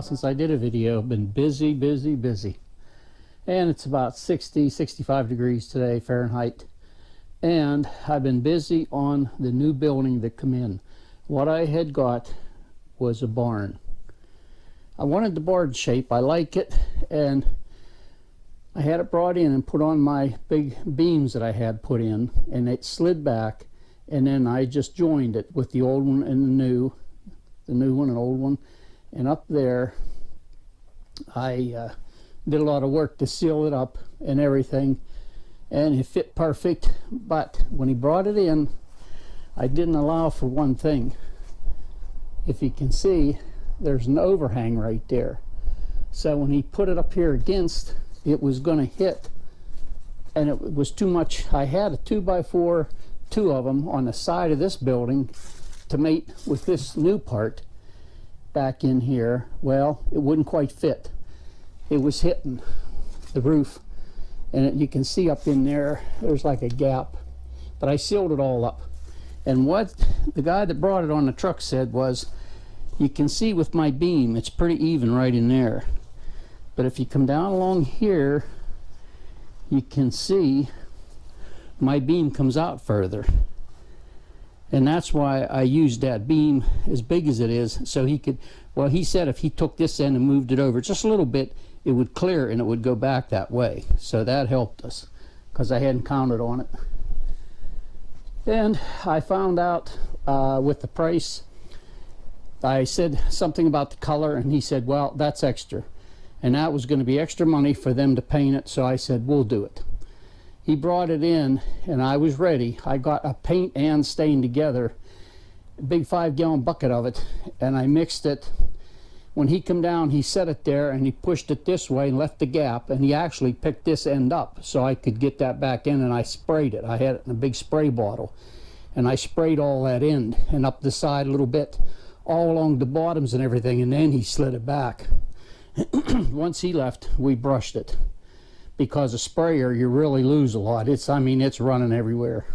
while since I did a video. I've been busy, busy, busy. And it's about 60, 65 degrees today, Fahrenheit. And I've been busy on the new building that come in. What I had got was a barn. I wanted the barn shape. I like it. And I had it brought in and put on my big beams that I had put in. And it slid back. And then I just joined it with the old one and the new one and old one. And up there, I did a lot of work to seal it up and everything. And it fit perfect. But when he brought it in, I didn't allow for one thing. If you can see, there's an overhang right there. So when he put it up here against, it was going to hit. And it was too much. I had a 2x4, two of them on the side of this building to mate with this new part back in here. Well, it wouldn't quite fit. It was hitting the roof, and you can see up in there, there's like a gap, but I sealed it all up. And what the guy that brought it on the truck said was, you can see with my beam, it's pretty even right in there. But if you come down along here, you can see my beam comes out further. And that's why I used that beam as big as it is, so he could, well, he said if he took this end and moved it over just a little bit, it would clear and it would go back that way. So that helped us, because I hadn't counted on it. And I found out with the price, I said something about the color, and he said, well, that's extra. And that was going to be extra money for them to paint it, so I said, we'll do it. He brought it in, and I was ready. I got a paint and stain together, a big 5-gallon bucket of it, and I mixed it. When he come down, he set it there, and he pushed it this way and left the gap, and he actually picked this end up so I could get that back in, and I sprayed it. I had it in a big spray bottle, and I sprayed all that end and up the side a little bit, all along the bottoms and everything, and then he slid it back. Once he left, we brushed it. Because a sprayer, you really lose a lot. I mean, it's running everywhere.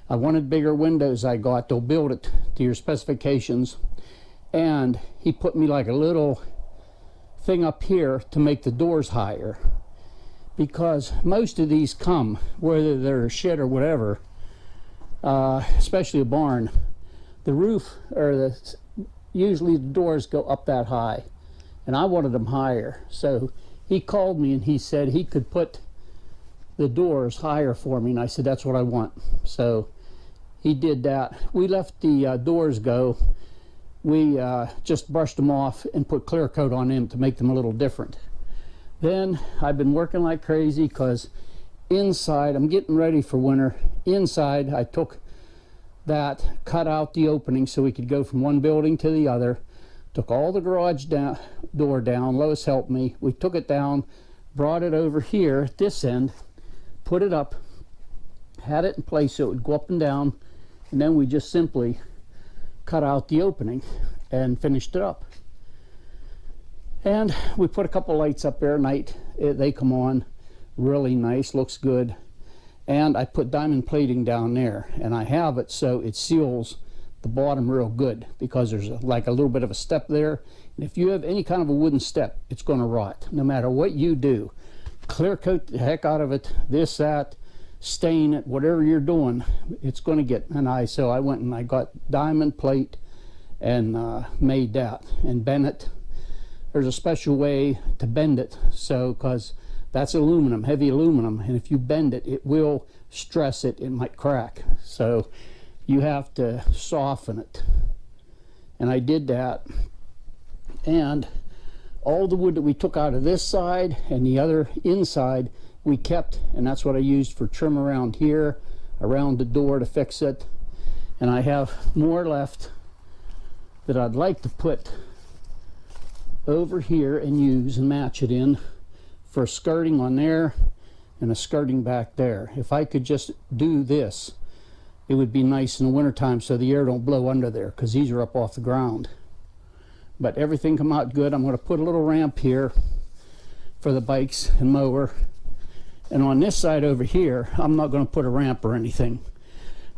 I wanted bigger windows. I got, they'll build it to your specifications. And he put me like a little thing up here to make the doors higher. Because most of these come, whether they're a shed or whatever, especially a barn, the roof, or usually the doors go up that high. And I wanted them higher. So he called me and he said he could put the doors higher for me, and I said that's what I want. So he did that. We let the doors go. We just brushed them off and put clear coat on them to make them a little different. Then I've been working like crazy, because inside, I'm getting ready for winter. Inside, I took that, cut out the opening so we could go from one building to the other. Took all the garage door down. Lois helped me. We took it down, brought it over here at this end, put it up, had it in place so it would go up and down, and then we just simply cut out the opening and finished it up. And we put a couple lights up there at night. They come on really nice, looks good. And I put diamond plating down there, and I have it so it seals the bottom real good, because there's like a little bit of a step there, and if you have any kind of a wooden step, it's going to rot no matter what you do. Clear coat the heck out of it, this, that, stain it, whatever you're doing, it's going to get. And so I went and I got diamond plate and made that and bent it. There's a special way to bend it, so because that's aluminum, heavy aluminum, and if you bend it, it will stress it, it might crack. So you have to soften it, and I did that. And all the wood that we took out of this side and the other inside we kept, and that's what I used for trim around here, around the door to fix it. And I have more left that I'd like to put over here and use and match it in for skirting on there and a skirting back there. If I could just do this, it would be nice in the wintertime so the air don't blow under there, because these are up off the ground. But everything come out good. I'm going to put a little ramp here for the bikes and mower. And on this side over here, I'm not going to put a ramp or anything.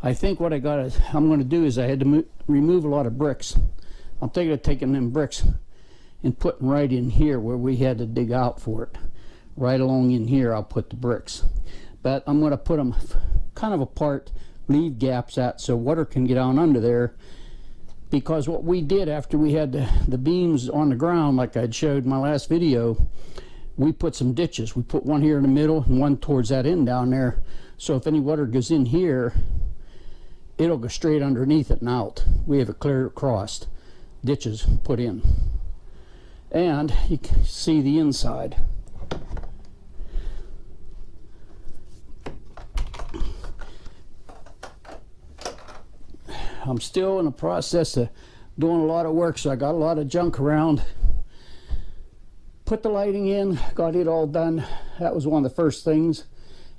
I think what I'm going to do is I had to remove a lot of bricks. I'm thinking of taking them bricks and putting right in here where we had to dig out for it. Right along in here I'll put the bricks. But I'm going to put them kind of apart, leave gaps out so water can get on under there. Because what we did after we had the beams on the ground, like I'd showed in my last video, we put some ditches. We put one here in the middle and one towards that end down there. So if any water goes in here, it'll go straight underneath it and out. We have it clear across. Ditches put in. And you can see the inside. I'm still in the process of doing a lot of work, so I got a lot of junk around. Put the lighting in, got it all done. That was one of the first things.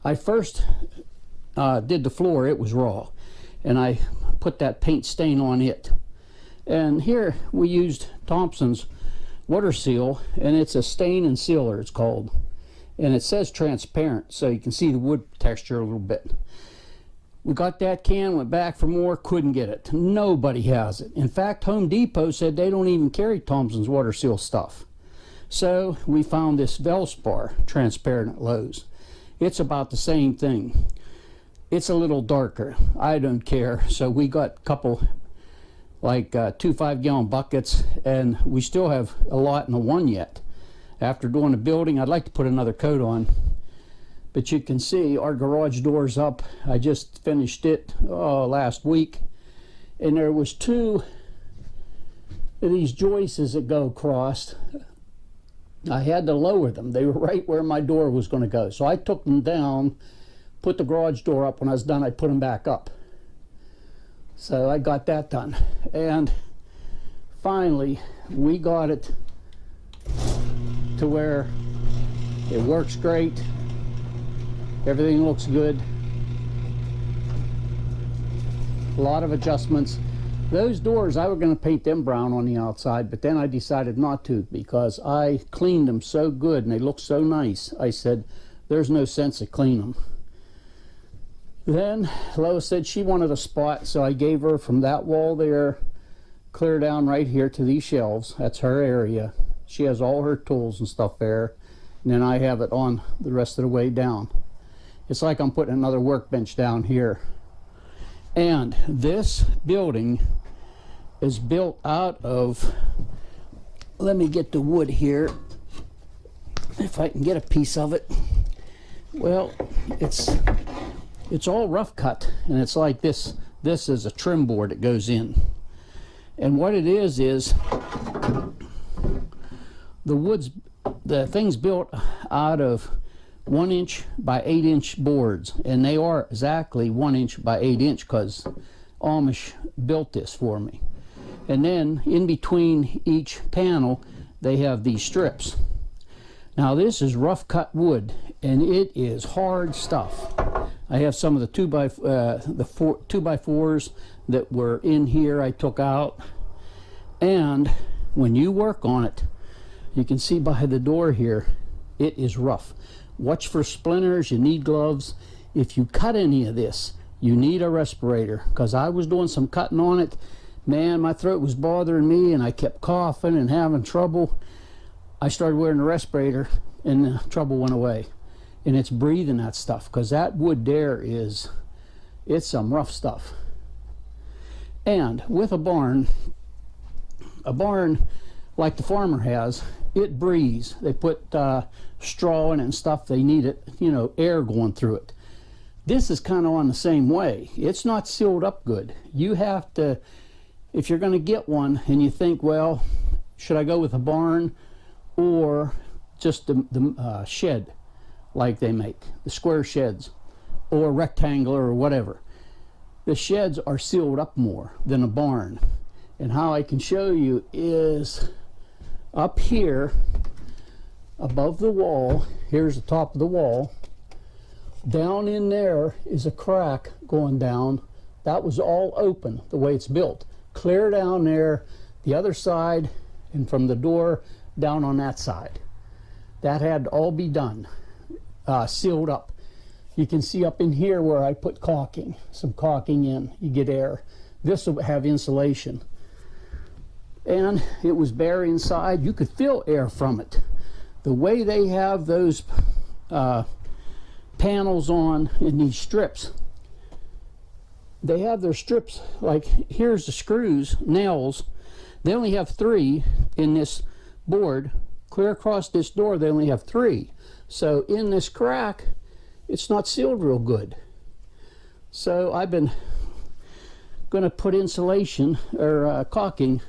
I first did the floor. It was raw, and I put that paint stain on it. And here we used Thompson's water seal, and it's a stain and sealer, it's called. And it says transparent, so you can see the wood texture a little bit. We got that can, went back for more, couldn't get it. Nobody has it. In fact, Home Depot said they don't even carry Thompson's water seal stuff. So we found this Velspar transparent at Lowe's. It's about the same thing. It's a little darker. I don't care. So we got a couple, like 2 5-gallon buckets, and we still have a lot in the one yet. After doing the building, I'd like to put another coat on. But you can see our garage door's up. I just finished it last week. And there was 2 of these joists that go across. I had to lower them. They were right where my door was going to go. So I took them down, put the garage door up. When I was done, I put them back up. So I got that done. And finally, we got it to where it works great. Everything looks good. A lot of adjustments. Those doors, I was going to paint them brown on the outside, but then I decided not to because I cleaned them so good and they look so nice. I said, there's no sense of cleaning them. Then Lois said she wanted a spot, so I gave her from that wall there, clear down right here to these shelves. That's her area. She has all her tools and stuff there, and then I have it on the rest of the way down. It's like I'm putting another workbench down here. And this building is built out of, let me get the wood here, if I can get a piece of it. Well, it's all rough cut, and it's like this. This is a trim board that goes in. And what it is the thing's built out of 1-inch by 8-inch boards, and they are exactly 1-inch by 8-inch because Amish built this for me. And then in between each panel they have these strips. Now this is rough cut wood, and it is hard stuff. I have some of the 2x4s that were in here I took out, and when you work on it, you can see by the door here, it is rough. Watch for splinters. You need gloves. If you cut any of this, you need a respirator, because I was doing some cutting on it. Man, my throat was bothering me and I kept coughing and having trouble. I started wearing a respirator and the trouble went away. And it's breathing that stuff, because that wood there it's some rough stuff. And with a barn like the farmer has, it breathes. They put straw in it and stuff. They need it, air going through it. This is kind of on the same way. It's not sealed up good. You have to, if you're going to get one and you think, well, should I go with a barn or just the shed like they make, the square sheds, or rectangular or whatever. The sheds are sealed up more than a barn. And how I can show you is up here above the wall. Here's the top of the wall. Down in there is a crack going down. That was all open the way it's built. Clear down there, the other side, and from the door down on that side. That had to all be done, sealed up. You can see up in here where I put caulking, some caulking in. You get air. This will have insulation. and it was bare inside. You could feel air from it. The way they have those panels on in these strips, they have their strips, like here's the screws, nails. They only have 3 in this board. Clear across this door, they only have 3. So in this crack, it's not sealed real good. So I've been going to put insulation or caulking.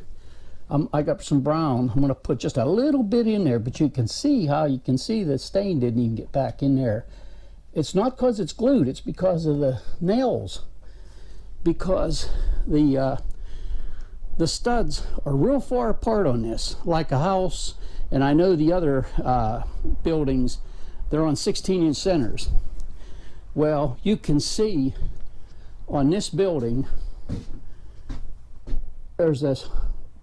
I got some brown. I'm going to put just a little bit in there, but you can see the stain didn't even get back in there. It's not because it's glued, it's because of the nails. Because the studs are real far apart on this, like a house, and I know the other buildings, they're on 16-inch centers. Well, you can see on this building, there's this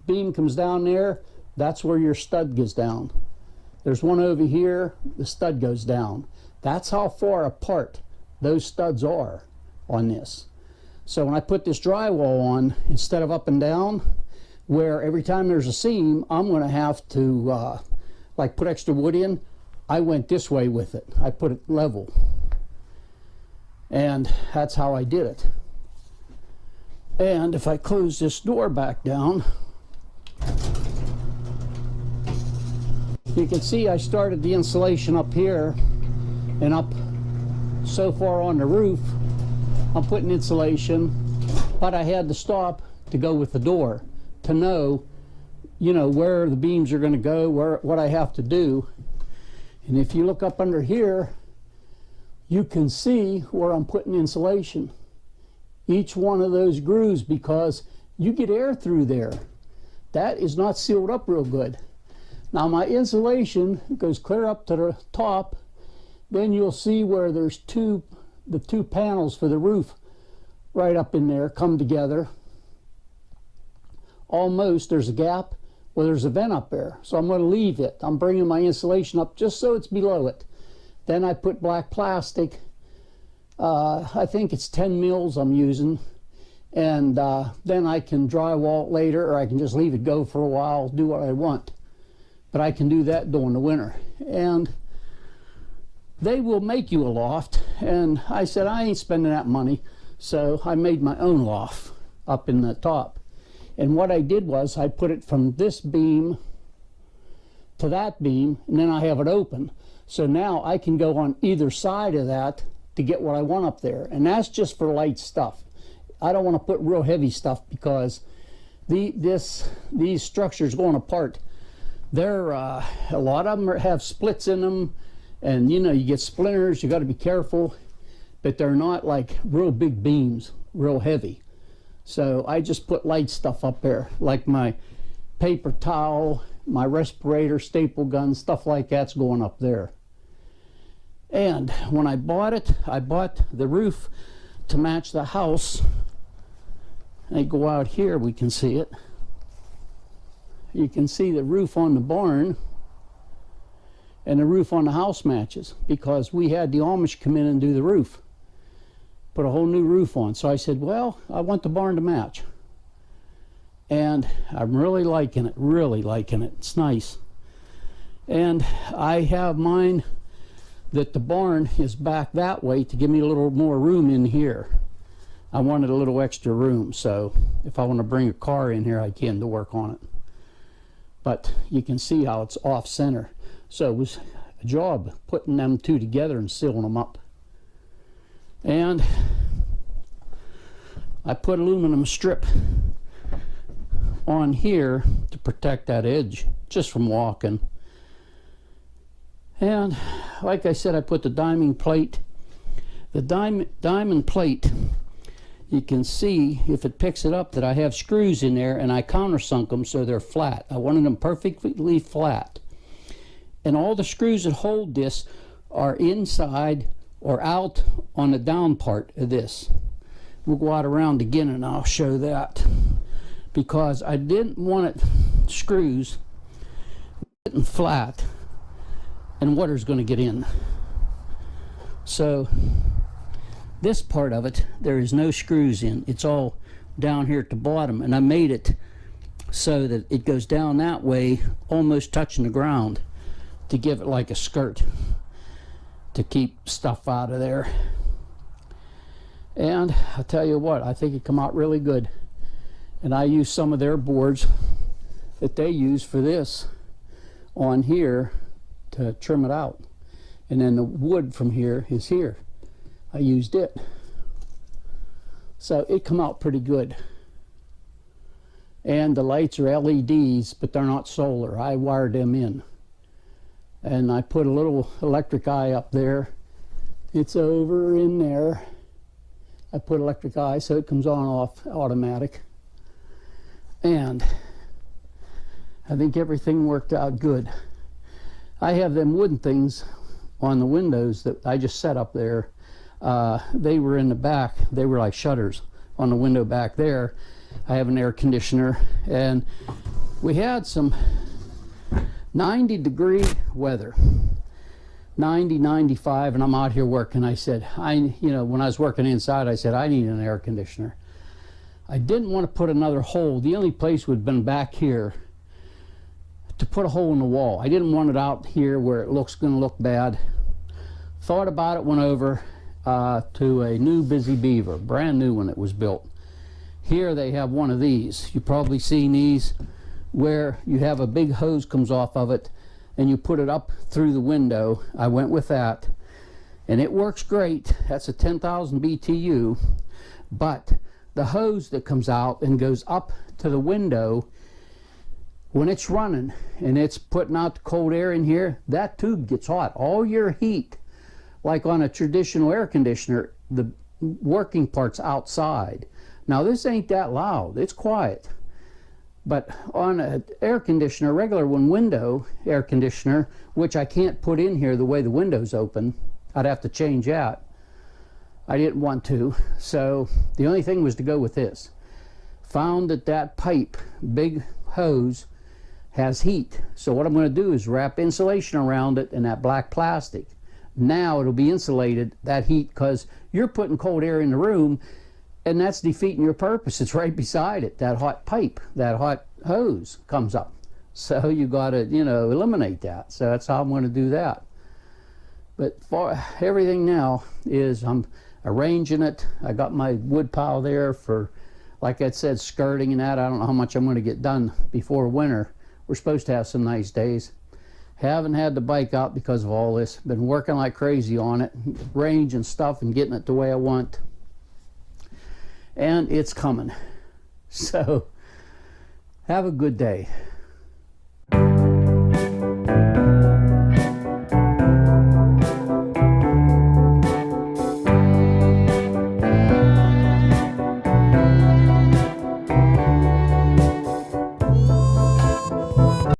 beam comes down there, that's where your stud goes down. There's one over here, the stud goes down. That's how far apart those studs are on this. So when I put this drywall on, instead of up and down, where every time there's a seam, I'm going to have to like put extra wood in, I went this way with it. I put it level. And that's how I did it. And if I close this door back down, you can see I started the insulation up here and up so far on the roof. I'm putting insulation, but I had to stop to go with the door to know, you know, where the beams are going to go, what I have to do. And if you look up under here, you can see where I'm putting insulation. Each one of those grooves, because you get air through there. That is not sealed up real good. Now my insulation goes clear up to the top. Then you'll see where there's the two panels for the roof right up in there come together. Almost, there's a gap where there's a vent up there. So I'm going to leave it. I'm bringing my insulation up just so it's below it. Then I put black plastic. I think it's 10 mils I'm using. And then I can drywall it later, or I can just leave it go for a while, do what I want. But I can do that during the winter. And they will make you a loft, and I said I ain't spending that money, so I made my own loft up in the top. And what I did was I put it from this beam to that beam, and then I have it open. So now I can go on either side of that to get what I want up there, and that's just for light stuff. I don't want to put real heavy stuff because these structures going apart, they're a lot of them have splits in them. And you know, you get splinters, you got to be careful, but they're not like real big beams, real heavy. So I just put light stuff up there, like my paper towel, my respirator, staple gun, stuff like that's going up there. And when I bought it, I bought the roof to match the house. I go out here, we can see it. You can see the roof on the barn. And the roof on the house matches, because we had the Amish come in and do the roof, put a whole new roof on. So I said, well, I want the barn to match. And I'm really liking it, It's nice. And I have mine that the barn is back that way to give me a little more room in here. I wanted a little extra room, so if I want to bring a car in here, I can to work on it. But you can see how it's off center. So it was a job putting them two together and sealing them up. And I put aluminum strip on here to protect that edge just from walking. And like I said, I put the diamond plate. The diamond plate, you can see if it picks it up that I have screws in there, and I countersunk them so they're flat. I wanted them perfectly flat. And all the screws that hold this are inside or out on the down part of this. We'll go out around again and I'll show that, because I didn't want it screws sitting flat and water's going to get in. So this part of it, there is no screws in. It's all down here at the bottom, and I made it so that it goes down that way, almost touching the ground, to give it like a skirt to keep stuff out of there. And I'll tell you what, I think it come out really good. And I use some of their boards that they use for this on here to trim it out. And then the wood from here is here. I used it. So it come out pretty good. And the lights are LEDs, but they're not solar. I wired them in. And I put a little electric eye up there. It's over in there. I put electric eye so it comes on off automatic. And I think everything worked out good. I have them wooden things on the windows that I just set up there. They were in the back. They were like shutters on the window back there. I have an air conditioner, and we had some 90-degree weather, 90, 95, and I'm out here working. I said, when I was working inside, I said, I need an air conditioner. I didn't want to put another hole. The only place would have been back here to put a hole in the wall. I didn't want it out here where it looks going to look bad. Thought about it, went over to a new Busy Beaver, brand new when it was built. Here they have one of these. You've probably seen these where you have a big hose comes off of it and you put it up through the window. I went with that and it works great. That's a 10,000 BTU, but the hose that comes out and goes up to the window, when it's running and it's putting out the cold air in here, that tube gets hot. All your heat, like on a traditional air conditioner, the working part's outside. Now this ain't that loud, it's quiet. But on an air conditioner, a regular window air conditioner, which I can't put in here the way the window's open, I'd have to change that. I didn't want to, so the only thing was to go with this. Found that that pipe, big hose, has heat. So what I'm going to do is wrap insulation around it and that black plastic. Now it'll be insulated, that heat, because you're putting cold air in the room and that's defeating your purpose. It's right beside it. That hot pipe, that hot hose comes up. So you got to, eliminate that. So that's how I'm going to do that. But for everything now is I'm arranging it. I got my wood pile there for, like I said, skirting and that. I don't know how much I'm going to get done before winter. We're supposed to have some nice days. Haven't had the bike out because of all this. Been working like crazy on it, range and stuff, and getting it the way I want. And it's coming. So have a good day.